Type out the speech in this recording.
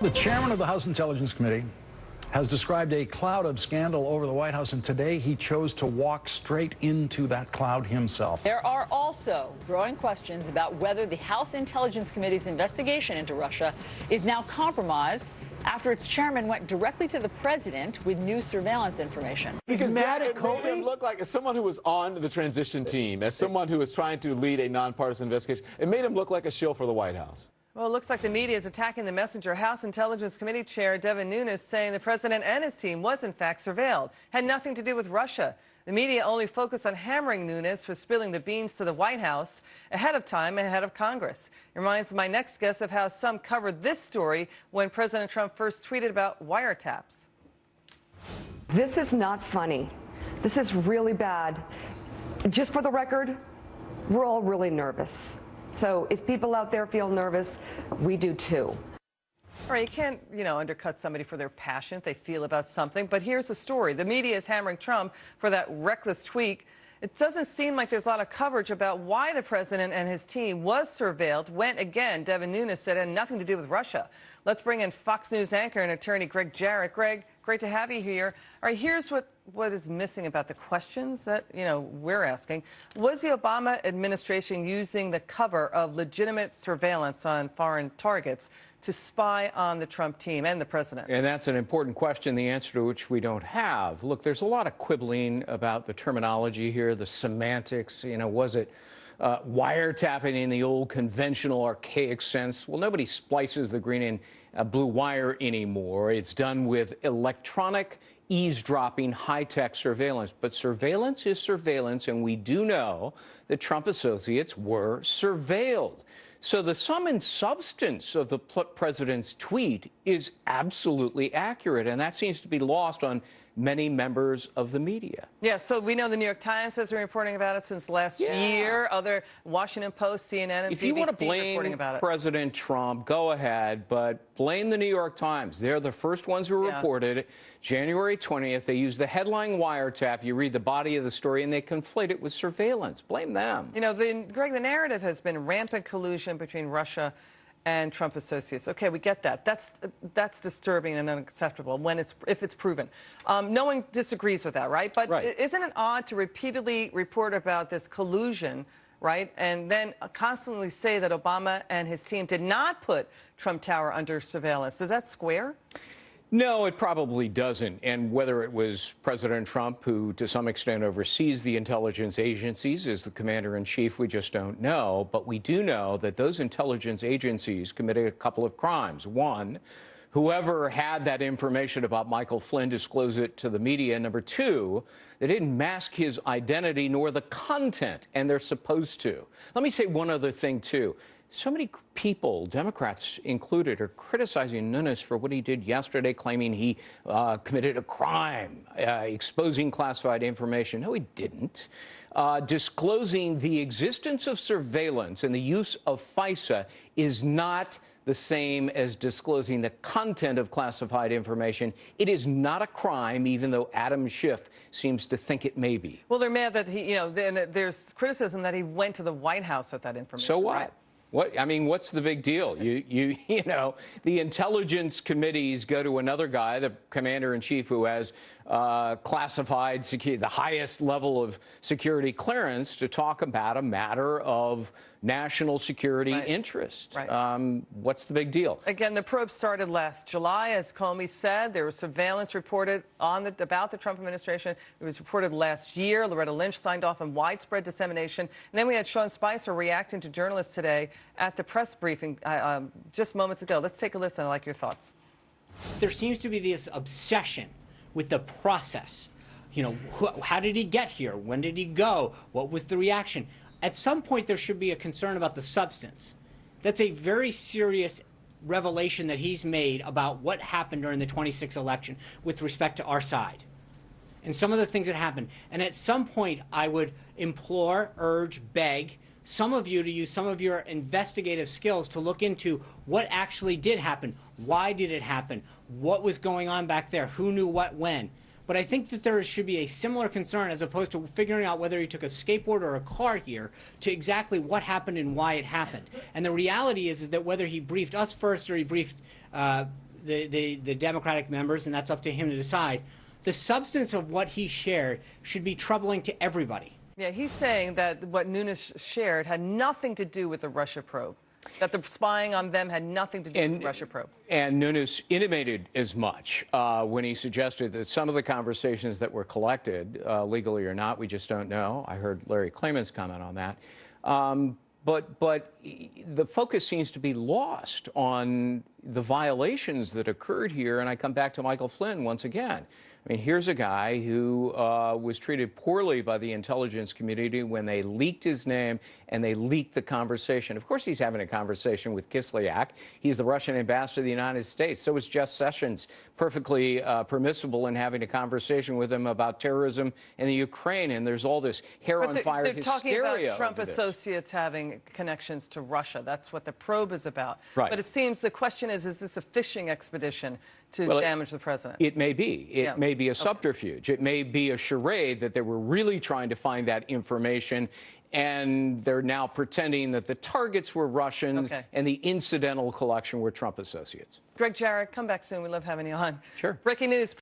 The chairman of the House Intelligence Committee has described a cloud of scandal over the White House, and today he chose to walk straight into that cloud himself. There are also growing questions about whether the House Intelligence Committee's investigation into Russia is now compromised after its chairman went directly to the president with new surveillance information. Because mad at Comey? It made him look like, as someone who was on the transition team, as someone who was trying to lead a nonpartisan investigation, it made him look like a shill for the White House. Well, it looks like the media is attacking the messenger. House Intelligence Committee Chair Devin Nunes saying the president and his team was, in fact, surveilled. Had nothing to do with Russia. The media only focused on hammering Nunes for spilling the beans to the White House ahead of time, ahead of Congress. It reminds my next guest of how some covered this story when President Trump first tweeted about wiretaps. This is not funny. This is really bad. Just for the record, we're all really nervous. So if people out there feel nervous, we do too. All right, you can't, undercut somebody for their passion they feel about something. But here's the story. The media is hammering Trump for that reckless tweet. It doesn't seem like there's a lot of coverage about why the president and his team was surveilled when, again, Devin Nunes said it had nothing to do with Russia. Let's bring in Fox News anchor and attorney Greg Jarrett. Greg, great to have you here. All right, here's what is missing about the questions that, we're asking. Was the Obama administration using the cover of legitimate surveillance on foreign targets to spy on the Trump team and the president? And that's an important question, the answer to which we don't have. Look, there's a lot of quibbling about the terminology here, the semantics. Was it wiretapping in the old conventional archaic sense? Well, nobody splices the green and blue wire anymore. It's done with electronic eavesdropping, high-tech surveillance. But surveillance is surveillance, and we do know that Trump associates were surveilled. So the sum and substance of the president's tweet is absolutely accurate, and that seems to be lost on many members of the media. Yeah, so we know the New York Times has been reporting about it since last year. Other Washington Post, CNN, and if you want to blame President Trump, go ahead, but blame the New York Times. They're the first ones who reported it. January 20th, they used the headline wiretap. You read the body of the story, and they conflate it with surveillance. Blame them. Greg, the narrative has been rampant collusion between Russia and Trump associates. Okay, we get that. That's disturbing and unacceptable if it's proven. No one disagrees with that, right? But isn't it odd to repeatedly report about this collusion, right, and then constantly say that Obama and his team did not put Trump Tower under surveillance? Does that square? No, it probably doesn't. And whether it was President Trump, who to some extent oversees the intelligence agencies, is the commander-in-chief, we just don't know. But we do know that those intelligence agencies committed a couple of crimes. One, whoever had that information about Michael Flynn disclose it to the media. Number two, they didn't mask his identity nor the content, and they're supposed to. Let me say one other thing, too. So many people, Democrats included, are criticizing Nunes for what he did yesterday, claiming he committed a crime, exposing classified information. No, he didn't. Disclosing the existence of surveillance and the use of FISA is not the same as disclosing the content of classified information. It is not a crime, even though Adam Schiff seems to think it may be. Well, they're mad that he, there's criticism that he went to the White House with that information. So what? Right? What's the big deal? The intelligence committees go to another guy, the commander-in-chief, who has classified security, the highest level of security clearance, to talk about a matter of national security interest. What's the big deal? Again, the probe started last July, as Comey said. There was surveillance reported about the Trump administration. It was reported last year. Loretta Lynch signed off on widespread dissemination. And then we had Sean Spicer reacting to journalists today at the press briefing just moments ago. Let's take a listen. I like your thoughts. There seems to be this obsession with the process. How did he get here? When did he go? What was the reaction? At some point, there should be a concern about the substance. That's a very serious revelation that he's made about what happened during the 26th election with respect to our side and some of the things that happened. And at some point, I would implore, urge, beg some of you to use some of your investigative skills to look into what actually did happen. Why did it happen? What was going on back there? Who knew what when? But I think that there should be a similar concern, as opposed to figuring out whether he took a skateboard or a car here, to exactly what happened and why it happened. And the reality is that whether he briefed us first or he briefed the Democratic members, and that's up to him to decide. The substance of what he shared should be troubling to everybody. Yeah, he's saying that what Nunes shared had nothing to do with the Russia probe, that the spying on them had nothing to do with the Russia probe. And Nunes intimated as much when he suggested that some of the conversations that were collected, legally or not, we just don't know. I heard Larry Klayman's comment on that. But the focus seems to be lost on the violations that occurred here. And I come back to Michael Flynn once again. I mean, here's a guy who was treated poorly by the intelligence community when they leaked his name and they leaked the conversation. Of course, he's having a conversation with Kislyak. He's the Russian ambassador to the United States. So is Jeff Sessions, perfectly permissible in having a conversation with him about terrorism in the Ukraine. And there's all this hair on fire they're hysteria. talking about Trump over this. associates having connections to Russia. That's what the probe is about. Right. But it seems the question is this a fishing expedition to damage the president? It may be. It may be a subterfuge. It may be a charade that they were really trying to find that information, and they're now pretending that the targets were Russians and the incidental collection were Trump associates. Greg Jarrett, come back soon. We love having you on. Sure. Breaking news.